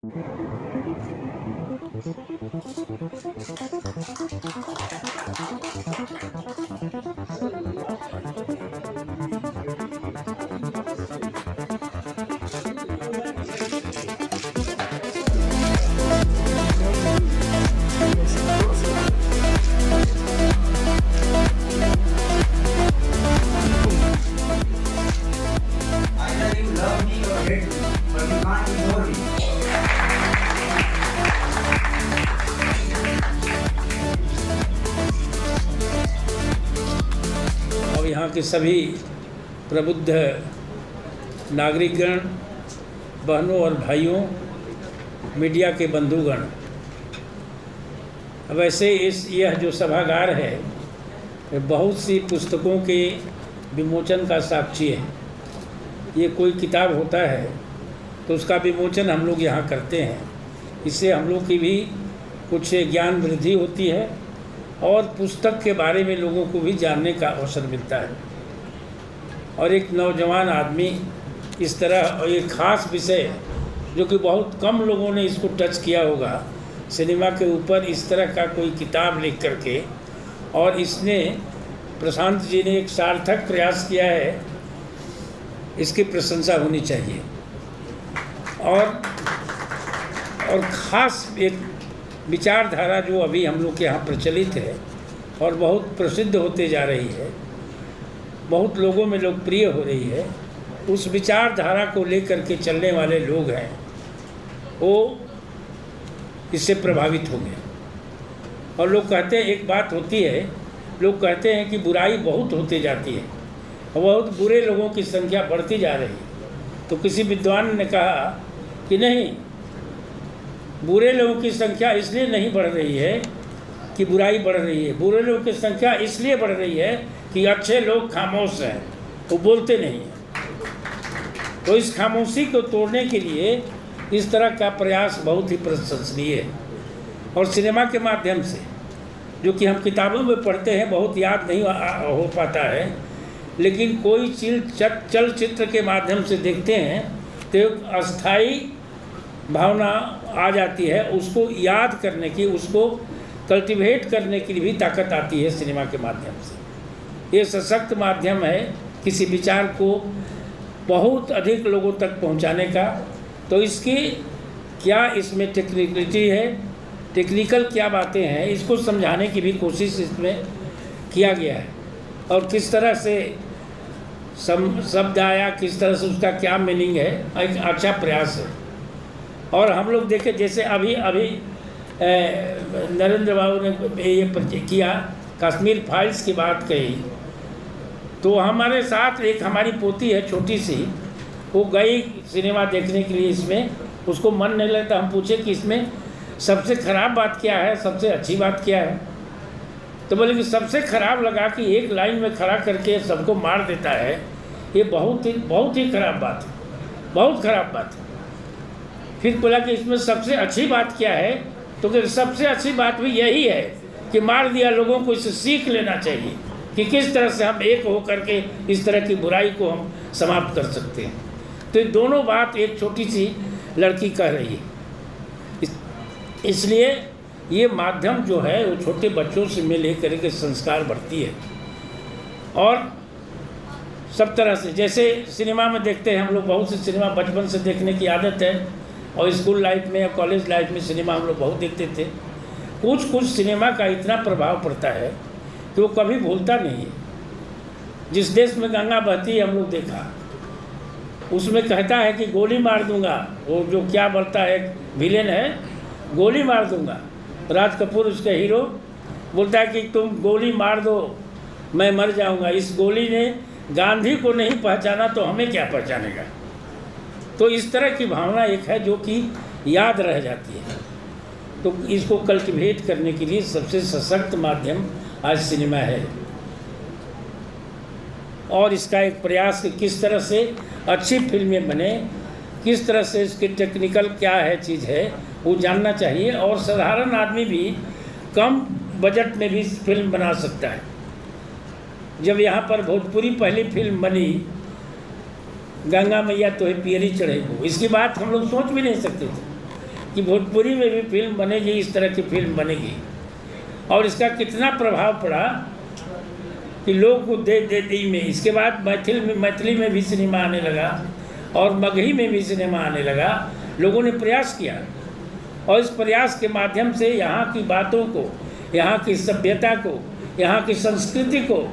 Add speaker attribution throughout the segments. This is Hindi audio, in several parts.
Speaker 1: Either you love me or hate me, but you can't ignore me.
Speaker 2: और यहाँ के सभी प्रबुद्ध नागरिकगण, बहनों और भाइयों, मीडिया के बंधुगण, वैसे यह जो सभागार है बहुत सी पुस्तकों के विमोचन का साक्षी है। ये कोई किताब होता है तो उसका विमोचन हम लोग यहाँ करते हैं। इससे हम लोग की भी कुछ ज्ञान वृद्धि होती है और पुस्तक के बारे में लोगों को भी जानने का अवसर मिलता है। और एक नौजवान आदमी इस तरह एक ख़ास विषय जो कि बहुत कम लोगों ने इसको टच किया होगा, सिनेमा के ऊपर इस तरह का कोई किताब लिख करके, और इसने प्रशांत जी ने एक सार्थक प्रयास किया है, इसकी प्रशंसा होनी चाहिए। और ख़ास एक विचारधारा जो अभी हम लोग के यहाँ प्रचलित है और बहुत प्रसिद्ध होते जा रही है, बहुत लोगों में लोकप्रिय हो रही है, उस विचारधारा को लेकर के चलने वाले लोग हैं वो इससे प्रभावित होंगे। और लोग कहते हैं, एक बात होती है, लोग कहते हैं कि बुराई बहुत होती जाती है और बहुत बुरे लोगों की संख्या बढ़ती जा रही है। तो किसी विद्वान ने कहा कि नहीं, बुरे लोगों की संख्या इसलिए नहीं बढ़ रही है कि बुराई बढ़ रही है, बुरे लोगों की संख्या इसलिए बढ़ रही है कि अच्छे लोग खामोश हैं, वो बोलते नहीं हैं। तो इस खामोशी को तोड़ने के लिए इस तरह का प्रयास बहुत ही प्रशंसनीय है। और सिनेमा के माध्यम से, जो कि हम किताबों में पढ़ते हैं, बहुत याद नहीं हो पाता है, लेकिन कोई चलचित्र के माध्यम से देखते हैं तो एक अस्थाई भावना आ जाती है, उसको याद करने की, उसको कल्टीवेट करने की भी ताकत आती है सिनेमा के माध्यम से। ये सशक्त माध्यम है किसी विचार को बहुत अधिक लोगों तक पहुंचाने का। तो इसकी क्या इसमें टेक्निकलिटी है, टेक्निकल क्या बातें हैं, इसको समझाने की भी कोशिश इसमें किया गया है। और किस तरह से शब्द आया, किस तरह से उसका क्या मीनिंग है, एक अच्छा प्रयास है। और हम लोग देखें, जैसे अभी नरेंद्र बाबू ने ये किया, कश्मीर फाइल्स की बात कही, तो हमारे साथ एक हमारी पोती है छोटी सी, वो गई सिनेमा देखने के लिए, इसमें उसको मन नहीं लगता। हम पूछे कि इसमें सबसे ख़राब बात क्या है, सबसे अच्छी बात क्या है, तो बोले कि सबसे ख़राब लगा कि एक लाइन में खड़ा करके सबको मार देता है, ये बहुत ही ख़राब बात है, बहुत ख़राब बात है। फिर बोला कि इसमें सबसे अच्छी बात क्या है, तो कि सबसे अच्छी बात भी यही है कि मार दिया, लोगों को इससे सीख लेना चाहिए कि किस तरह से हम एक होकर के इस तरह की बुराई को हम समाप्त कर सकते हैं। तो ये दोनों बात एक छोटी सी लड़की कह रही है। इसलिए ये माध्यम जो है वो छोटे बच्चों से मिल करके संस्कार बढ़ती है। और सब तरह से, जैसे सिनेमा में देखते हैं हम लोग, बहुत से सिनेमा बचपन से देखने की आदत है, और स्कूल लाइफ में या कॉलेज लाइफ में सिनेमा हम लोग बहुत देखते थे। कुछ सिनेमा का इतना प्रभाव पड़ता है कि वो कभी भूलता नहीं है। जिस देश में गंगा बहती है हम लोग देखा, उसमें कहता है कि गोली मार दूंगा, वो जो क्या बोलता है, विलेन है, गोली मार दूंगा। राज कपूर उसके हीरो बोलता है कि तुम गोली मार दो, मैं मर जाऊंगा। इस गोली ने गांधी को नहीं पहचाना तो हमें क्या पहचानेगा। तो इस तरह की भावना एक है जो कि याद रह जाती है। तो इसको कल्टिवेट करने के लिए सबसे सशक्त माध्यम आज सिनेमा है। और इसका एक प्रयास कि किस तरह से अच्छी फिल्में बने, किस तरह से इसकी टेक्निकल क्या है चीज़ है, वो जानना चाहिए। और साधारण आदमी भी कम बजट में भी फिल्म बना सकता है। जब यहाँ पर भोजपुरी पहली फिल्म बनी, गंगा मैया तो है पियरी चढ़े को, इसकी बात हम लोग सोच भी नहीं सकते थे। कि भोजपुरी में भी फिल्म बनेगी, इस तरह की फिल्म बनेगी। और इसका कितना प्रभाव पड़ा कि लोग को दे में इसके बाद मैथिली में भी सिनेमा आने लगा और मगही में भी सिनेमा आने लगा। लोगों ने प्रयास किया और इस प्रयास के माध्यम से यहाँ की बातों को, यहाँ की सभ्यता को, यहाँ की संस्कृति को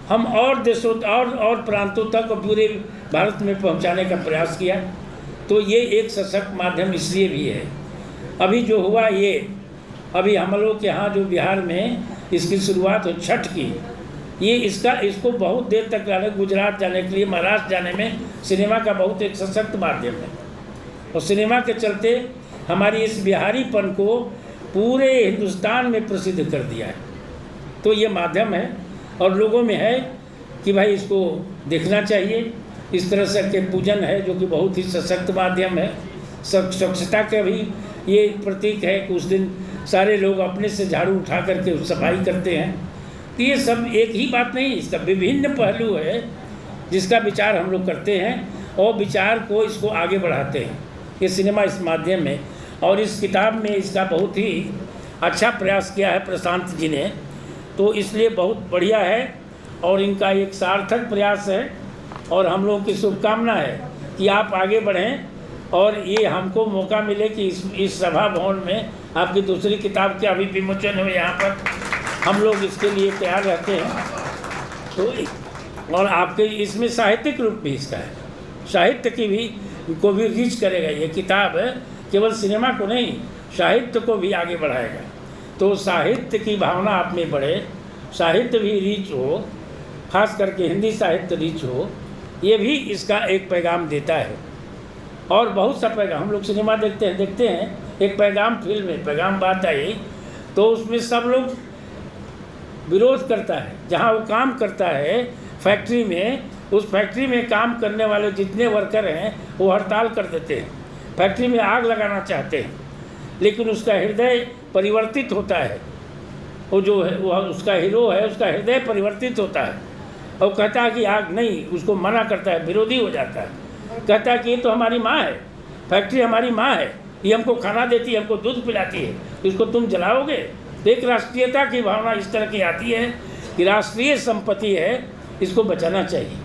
Speaker 2: हम और देशों और प्रांतों तक और पूरे भारत में पहुँचाने का प्रयास किया। तो ये एक सशक्त माध्यम इसलिए भी है। अभी जो हुआ ये, अभी हम लोग के यहाँ जो बिहार में इसकी शुरुआत हो छठ की, ये इसको बहुत देर तक जाने, गुजरात जाने के लिए, महाराष्ट्र जाने में सिनेमा का बहुत एक सशक्त माध्यम है। और सिनेमा के चलते हमारी इस बिहारीपन को पूरे हिंदुस्तान में प्रसिद्ध कर दिया है। तो ये माध्यम है और लोगों में है कि भाई इसको देखना चाहिए। इस तरह से के पूजन है जो कि बहुत ही सशक्त माध्यम है। स्वच्छता का भी ये प्रतीक है कि उस दिन सारे लोग अपने से झाड़ू उठा करके सफाई करते हैं। तो ये सब एक ही बात नहीं, इसका विभिन्न पहलू है जिसका विचार हम लोग करते हैं और विचार को इसको आगे बढ़ाते हैं। ये सिनेमा इस माध्यम में और इस किताब में इसका बहुत ही अच्छा प्रयास किया है प्रशांत जी ने, तो इसलिए बहुत बढ़िया है और इनका एक सार्थक प्रयास है। और हम लोगों की शुभकामना है कि आप आगे बढ़ें और ये हमको मौका मिले कि इस सभा भवन में आपकी दूसरी किताब के अभी विमोचन हुए, यहाँ पर हम लोग इसके लिए तैयार रहते हैं। तो और आपके इसमें साहित्यिक रूप भी इसका है, साहित्य की भी को भी रीच करेगा। ये किताब केवल सिनेमा को नहीं, साहित्य को भी आगे बढ़ाएगा। तो साहित्य की भावना आप में बढ़े, साहित्य भी रीच हो, खास करके हिंदी साहित्य रीच हो, ये भी इसका एक पैगाम देता है। और बहुत सा पैगाम हम लोग सिनेमा देखते हैं एक पैगाम फिल्म में पैगाम बात आई तो उसमें सब लोग विरोध करता है। जहाँ वो काम करता है फैक्ट्री में, उस फैक्ट्री में काम करने वाले जितने वर्कर हैं वो हड़ताल कर देते हैं, फैक्ट्री में आग लगाना चाहते हैं, लेकिन उसका हृदय परिवर्तित होता है। वो जो है वो उसका हीरो है, उसका हृदय परिवर्तित होता है और कहता है कि आग नहीं, उसको मना करता है, विरोधी हो जाता है, कहता है कि ये तो हमारी माँ है, फैक्ट्री हमारी माँ है, ये हमको खाना देती है, हमको दूध पिलाती है, इसको तुम जलाओगे। तो एक राष्ट्रीयता की भावना इस तरह की आती है कि राष्ट्रीय संपत्ति है, इसको बचाना चाहिए।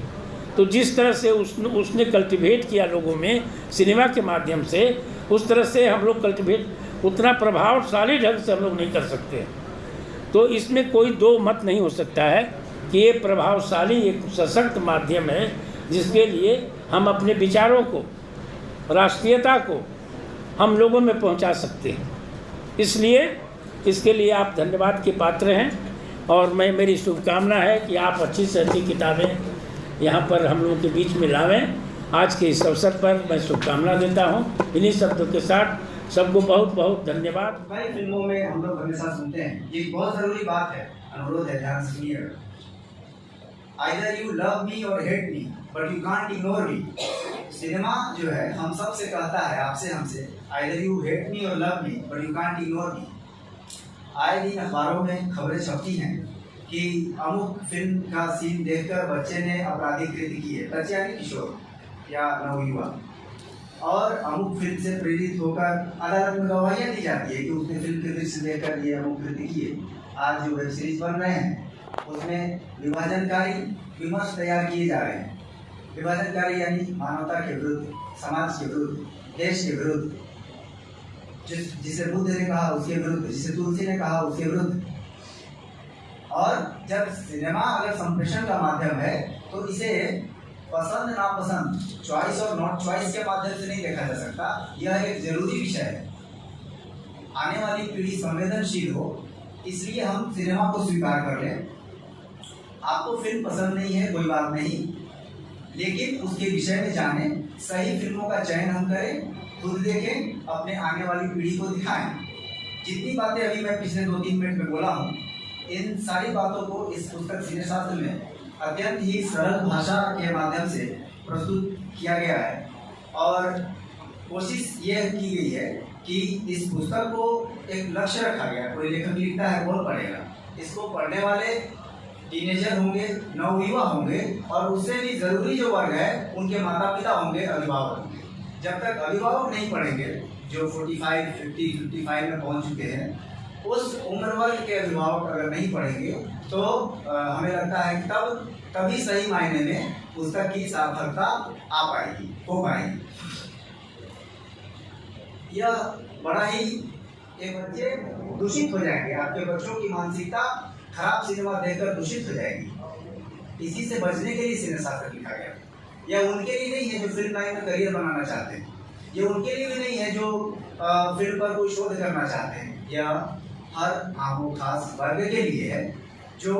Speaker 2: तो जिस तरह से उसने कल्टिवेट किया लोगों में सिनेमा के माध्यम से, उस तरह से हम लोग कल्टिवेट उतना प्रभावशाली ढंग से हम लोग नहीं कर सकते। तो इसमें कोई दो मत नहीं हो सकता है कि ये प्रभावशाली एक सशक्त माध्यम है जिसके लिए हम अपने विचारों को, राष्ट्रीयता को हम लोगों में पहुंचा सकते हैं। इसलिए इसके लिए आप धन्यवाद के पात्र हैं और मेरी शुभकामना है कि आप अच्छी से अच्छी किताबें यहाँ पर हम लोगों के बीच में लावें। आज के इस अवसर पर मैं शुभकामना देता हूँ। इन्हीं शब्दों के साथ सबको बहुत बहुत धन्यवाद।
Speaker 1: कई फिल्मों में हम लोग हमेशा सुनते हैं, ये बहुत ज़रूरी बात है, अनुरोध है, ध्यान से सुनिएगा। Either you love me or hate me, but you can't ignore me. Cinema जो है हम सब से कहता है, आपसे हमसे, Either you hate me or love me, but you can't ignore me. आए दिन अखबारों में खबरें छपती हैं कि अमुक फिल्म का सीन देखकर बच्चे ने आपराधिक कृत्य किए, बच्चे यानी किशोर या नवयुवा, और अमुक फिल्म से प्रेरित होकर अदालत में गवाहियाँ दी जाती है कि उसने फिल्म के दृश्य देखकर ये अमुक कृत्य किए। आज जो वेब सीरीज बन रहे हैं उसमें विभाजनकारी विमर्श तैयार किए जा रहे हैं। विभाजनकारी यानी मानवता के विरुद्ध, समाज के विरुद्ध, देश के विरुद्ध, जिसे बुद्ध ने कहा उसके विरुद्ध, जिसे तुलसी ने कहा उसके विरुद्ध। और जब सिनेमा अगर संप्रेषण का माध्यम है तो इसे पसंद नापसंद, चॉइस और नॉट चॉइस के माध्यम से नहीं देखा जा सकता। यह एक जरूरी विषय है। आने वाली पीढ़ी संवेदनशील हो, इसलिए हम सिनेमा को स्वीकार कर लें। आपको फिल्म पसंद नहीं है कोई बात नहीं, लेकिन उसके विषय में जाने, सही फिल्मों का चयन हम करें, खुद देखें, अपने आने वाली पीढ़ी को दिखाएं। जितनी बातें अभी मैं पिछले 2-3 मिनट में बोला हूँ, इन सारी बातों को इस पुस्तक सिनेशास्त्र में अत्यंत ही सरल भाषा के माध्यम से प्रस्तुत किया गया है। और कोशिश यह की गई है कि इस पुस्तक को एक लक्ष्य रखा गया। कोई लेखक लिखता है, कौन पढ़ेगा? इसको पढ़ने वाले टीनेजर होंगे, नवयुवा होंगे, और उससे भी ज़रूरी जो वर्ग है उनके माता पिता होंगे, अभिभावक होंगे। जब तक अभिभावक नहीं पढ़ेंगे, जो 45, 50, 55 में पहुंच चुके हैं, उस उम्र वर्ग के अभिभावक अगर नहीं पढ़ेंगे तो हमें लगता है कि तभी सही मायने में पुस्तक की सार्थकता आ पाएगी, हो पाएगी। यह बड़ा ही एक बच्चे दूषित हो जाएंगे, आपके बच्चों की मानसिकता खराब सिनेमा देखकर दूषित हो जाएगी। इसी से बचने के लिए सिने शास्त्र लिखा गया। यह उनके लिए नहीं है जो फिल्म लाइन में करियर बनाना चाहते हैं, ये उनके लिए भी नहीं है जो फिल्म पर कोई शोध करना चाहते हैं। यह हर खास वर्ग के लिए है जो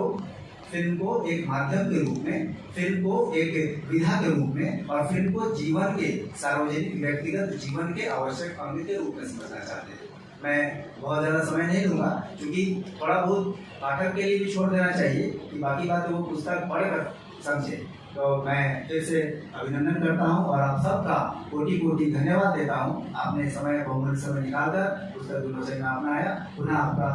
Speaker 1: फिल्म को एक माध्यम के रूप में, फिल्म को एक विधा के रूप में और फिल्म को जीवन के, सार्वजनिक व्यक्तिगत जीवन के आवश्यक अंग के रूप में समझना चाहते हैं। मैं बहुत ज़्यादा समय नहीं लूँगा क्योंकि थोड़ा बहुत पाठक के लिए भी छोड़ देना चाहिए कि बाकी बात वो पुस्तक पढ़कर समझे। तो मैं फिर से अभिनंदन करता हूँ और आप सबका कोटि कोटि धन्यवाद देता हूँ। आपने बहुमूल्य समय निकालकर पुस्तक विमोचन में अपनाया। पुनः आपका